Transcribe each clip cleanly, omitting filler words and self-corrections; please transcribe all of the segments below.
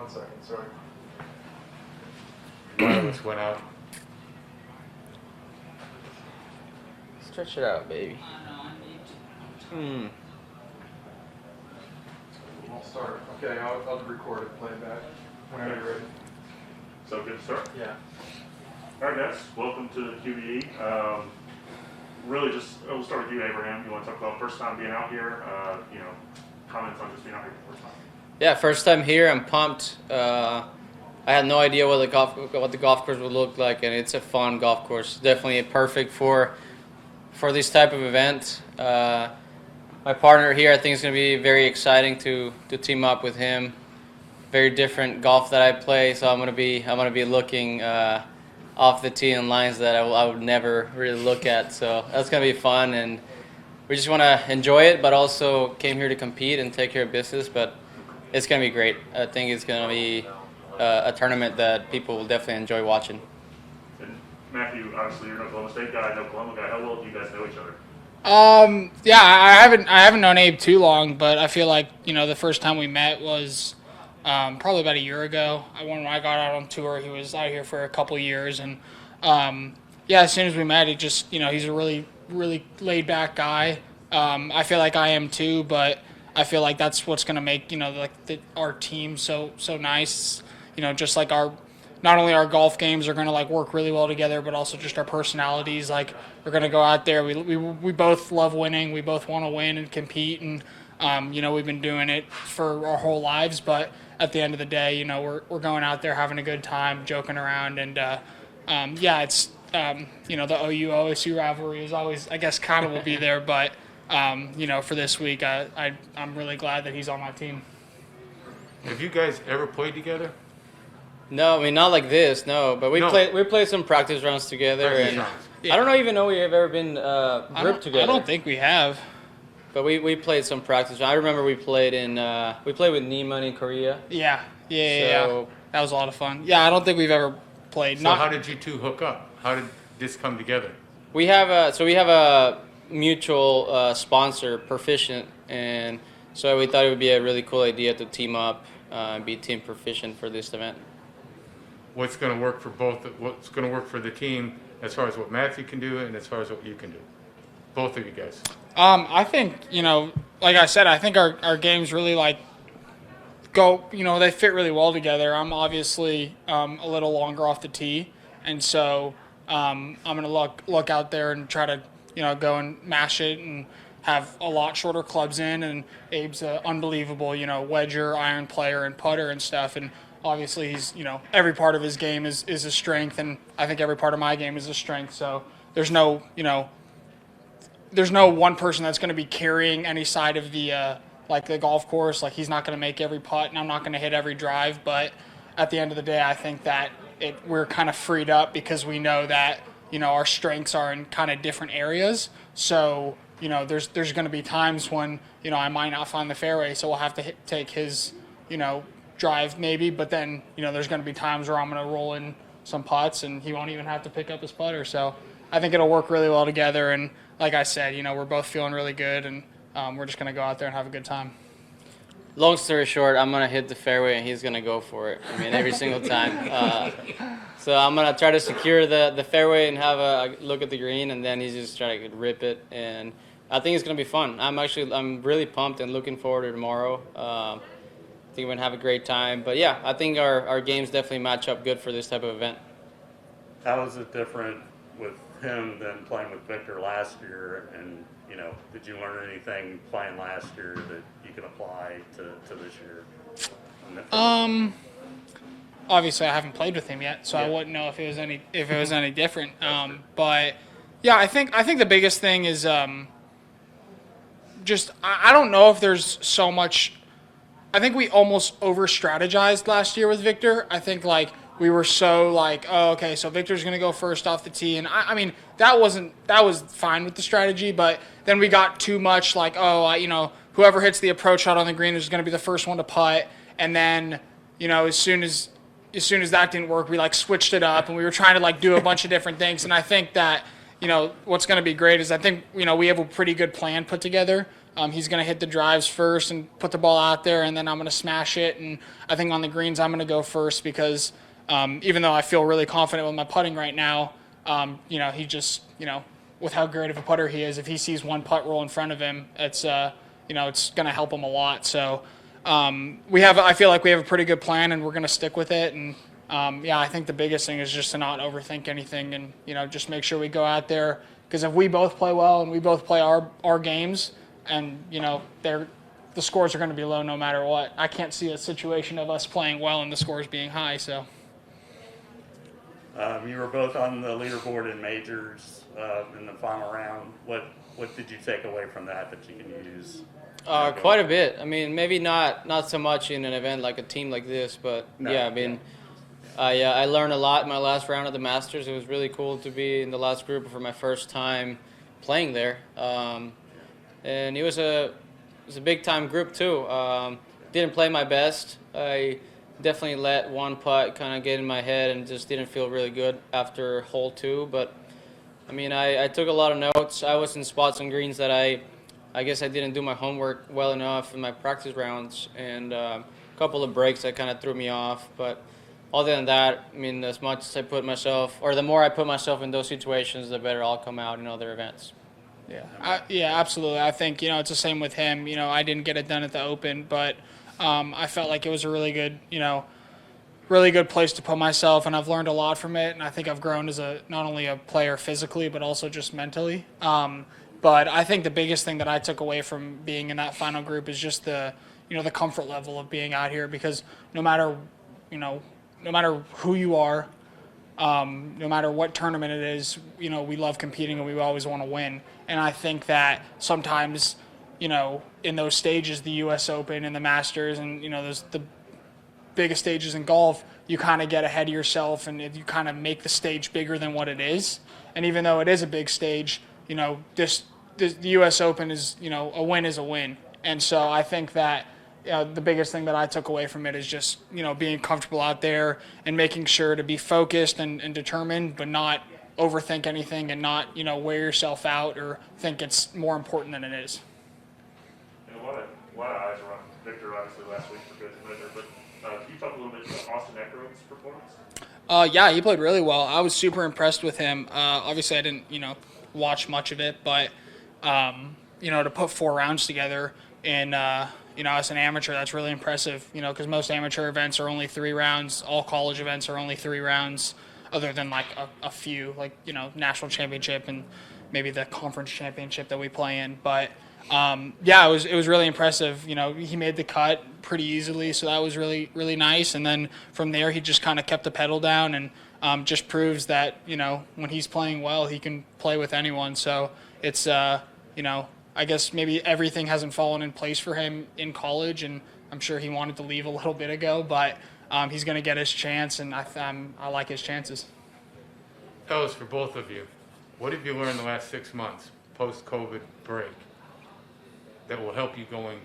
1 second, sorry. Wireless went out. Stretch it out, baby. I'll start. Okay, I'll record it, play it back whenever you're ready. So good to start? Yeah. All right, guys, welcome to the QBE. Really just, we'll start with you, Abraham. You want to talk about first time being out here, comments on just being out here for the first time? Yeah, first time here. I'm pumped. I had no idea what the golf course would look like, and it's a fun golf course. Definitely perfect for this type of event. My partner here, I think it's going to be very exciting to team up with him. Very different golf that I play, so I'm going to be looking off the tee in lines that I would never really look at. So that's going to be fun, and we just want to enjoy it, but also came here to compete and take care of business. But it's going to be great. I think it's going to be a tournament that people will definitely enjoy watching. And Matthew, obviously you're an Oklahoma State guy, no Oklahoma guy. How well do you guys know each other? Yeah, I haven't known Abe too long, but I feel like, the first time we met was probably about a year ago. When I got out on tour, he was out here for a couple years, and as soon as we met, it just, he's a really, really laid back guy. I feel like I am too, but I feel like that's what's going to make, our team so nice. Just like not only our golf games are going to work really well together, but also just our personalities. We're going to go out there. We both love winning. We both want to win and compete, and we've been doing it for our whole lives. But at the end of the day, we're going out there having a good time, joking around, and it's the OU OSU rivalry is always, I guess, kind of will be there. But for this week, I'm really glad that he's on my team. Have you guys ever played together? No, I mean not like this. No, but we played some practice rounds together, and Yeah. I don't even know we have ever been grouped together. I don't think we have. But we played some practice. I remember we played with Neiman in Korea. Yeah. So, That was a lot of fun. Yeah, I don't think we've ever played. So how did you two hook up? How did this come together? we have a mutual sponsor, Proficient, and so we thought it would be a really cool idea to team up and be team Proficient for this event. What's going to work for both? What's going to work for the team as far as what Matthew can do and as far as what you can do? Both of you guys. I think, like I said, I think our games really they fit really well together. I'm obviously a little longer off the tee, and so I'm going to look out there and try to, go and mash it and have a lot shorter clubs in. And Abe's an unbelievable, wedger, iron player, and putter and stuff. And obviously he's, every part of his game is a strength, and I think every part of my game is a strength. So there's no one person that's going to be carrying any side of the the golf course. He's not going to make every putt, and I'm not going to hit every drive. But at the end of the day, I think that we're kind of freed up because we know that our strengths are in kind of different areas. So there's going to be times when I might not find the fairway, so we'll have to take his drive maybe. But then there's going to be times where I'm going to roll in some putts, and he won't even have to pick up his putter. So I think it'll work really well together. And like I said, we're both feeling really good, and we're just going to go out there and have a good time. Long story short, I'm going to hit the fairway, and he's going to go for it. I mean, every single time. So I'm going to try to secure the fairway and have a look at the green, and then he's just trying to rip it. And I think it's going to be fun. I'm really pumped and looking forward to tomorrow. I think we're going to have a great time. But, yeah, I think our games definitely match up good for this type of event. How is it different with him than playing with Victor last year? And, did you learn anything playing last year that you can apply to this year? Obviously I haven't played with him yet, so I wouldn't know if it was any different. But yeah, I think the biggest thing is just I don't know if there's so much. I think we almost over strategized last year with Victor. I think we were so oh, okay, so Victor's going to go first off the tee. And I mean, that was fine with the strategy, but then we got too much whoever hits the approach shot on the green is going to be the first one to putt. And then, as soon as that didn't work, we switched it up, and we were trying to do a bunch of different things. And I think that, what's going to be great is I think, we have a pretty good plan put together. He's going to hit the drives first and put the ball out there, and then I'm going to smash it. And I think on the greens, I'm going to go first because even though I feel really confident with my putting right now, he just, with how great of a putter he is, if he sees one putt roll in front of him, it's going to help him a lot. So I feel like we have a pretty good plan, and we're going to stick with it. And I think the biggest thing is just to not overthink anything, and just make sure we go out there, because if we both play well and we both play our games, and the scores are going to be low no matter what. I can't see a situation of us playing well and the scores being high. So you were both on the leaderboard in majors in the final round. What did you take away from that you can use? Quite a bit. I mean, maybe not so much in an event like a team like this, but I learned a lot in my last round of the Masters. It was really cool to be in the last group for my first time playing there. And it was a big time group too. Didn't play my best. I definitely let one putt kind of get in my head and just didn't feel really good after hole 2. But I mean, I took a lot of notes. I was in spots and greens that I guess I didn't do my homework well enough in my practice rounds, and a couple of breaks that kind of threw me off. But other than that, I mean, as much as I put myself, or the more I put myself in those situations, the better I'll come out in other events. Yeah, absolutely. I think, it's the same with him. I didn't get it done at the Open, but I felt like it was a really good place to put myself, and I've learned a lot from it, and I think I've grown as not only a player physically, but also just mentally. But I think the biggest thing that I took away from being in that final group is just the comfort level of being out here, because no matter who you are, no matter what tournament it is, we love competing and we always want to win. And I think that sometimes, in those stages, the U.S. Open and the Masters and, those the biggest stages in golf, you kind of get ahead of yourself and you kind of make the stage bigger than what it is. And even though it is a big stage, the U.S. Open is, a win is a win. And so I think that the biggest thing that I took away from it is just, being comfortable out there and making sure to be focused and determined, but not overthink anything and not, wear yourself out or think it's more important than it is. A lot of eyes were on Victor, obviously, last week for good measure, but can you talk a little bit about Austin Eckroth's performance? Yeah, he played really well. I was super impressed with him. Obviously, I didn't, watch much of it, but, to put 4 rounds together and, as an amateur, that's really impressive, because most amateur events are only 3 rounds. All college events are only 3 rounds, other than like a few, like, national championship and maybe the conference championship that we play in. But, it was really impressive. He made the cut pretty easily, so that was really, really nice. And then from there, he just kind of kept the pedal down and just proves that, when he's playing well, he can play with anyone. So it's, I guess maybe everything hasn't fallen in place for him in college, and I'm sure he wanted to leave a little bit ago, but he's going to get his chance, and I like his chances. Tell us, for both of you, what have you learned the last 6 months, post-COVID break, that will help you going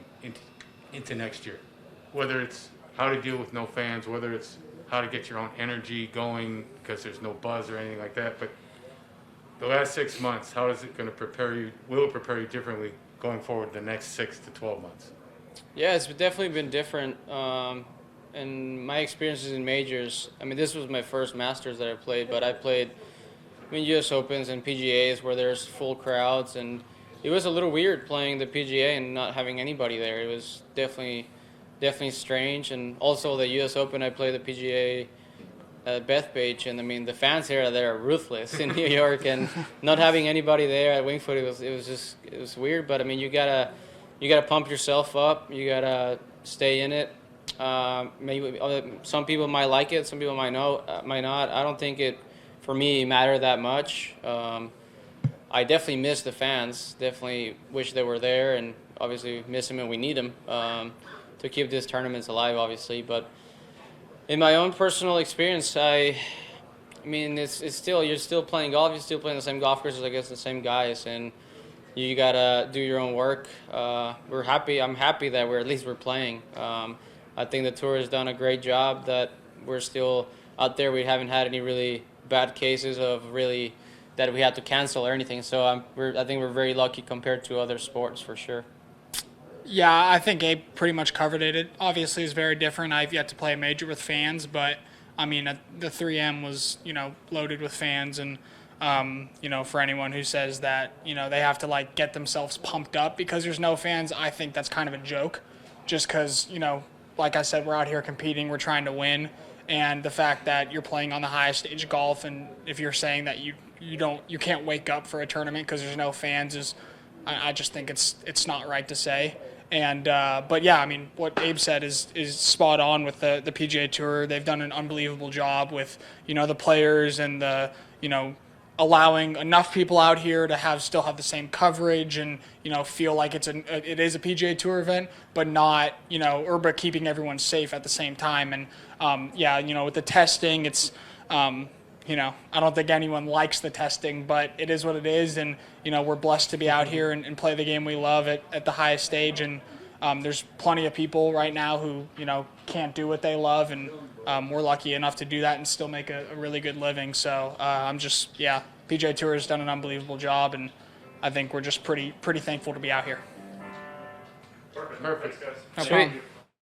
into next year? Whether it's how to deal with no fans, whether it's how to get your own energy going because there's no buzz or anything like that, but the last 6 months, how is it going to prepare you? Will it prepare you differently going forward the next 6 to 12 months? Yeah, it's definitely been different. And my experiences in majors, I mean, this was my first Masters that I played, but I played U.S. Opens and PGAs where there's full crowds, and it was a little weird playing the PGA and not having anybody there. It was definitely strange. And also the U.S. Open, I played the PGA at Bethpage, and I mean the fans here are ruthless in New York, and not having anybody there at Wingfoot, it was weird. But I mean, you gotta pump yourself up. You gotta stay in it. Maybe some people might like it, some people might not. I don't think it, for me, mattered that much. I definitely miss the fans. Definitely wish they were there, and obviously miss them, and we need them to keep these tournaments alive, obviously. But in my own personal experience, I mean, it's still, you're still playing golf. You're still playing the same golf courses against the same guys, and you gotta do your own work. We're happy. I'm happy that we're playing. I think the tour has done a great job. That we're still out there. We haven't had any really bad cases of really that we had to cancel or anything. So I think we're very lucky compared to other sports for sure. Yeah, I think Abe pretty much covered it. It obviously is very different. I've yet to play a major with fans, but I mean, the 3M was, loaded with fans. And, for anyone who says that, they have to like get themselves pumped up because there's no fans, I think that's kind of a joke just because, like I said, we're out here competing, we're trying to win. And the fact that you're playing on the highest stage of golf, and if you're saying that you can't wake up for a tournament because there's no fans is, I just think it's not right to say. And but yeah, I mean, what Abe said is spot on with the PGA Tour. They've done an unbelievable job with the players and the allowing enough people out here to still have the same coverage and feel like it is a PGA Tour event, but not but keeping everyone safe at the same time. And with the testing, it's I don't think anyone likes the testing, but it is what it is. And, we're blessed to be out here and play the game we love at the highest stage. And there's plenty of people right now who, can't do what they love. And we're lucky enough to do that and still make a really good living. So PGA Tour has done an unbelievable job. And I think we're just pretty thankful to be out here. Perfect. Perfect. Thanks, guys. No Sweet. problem.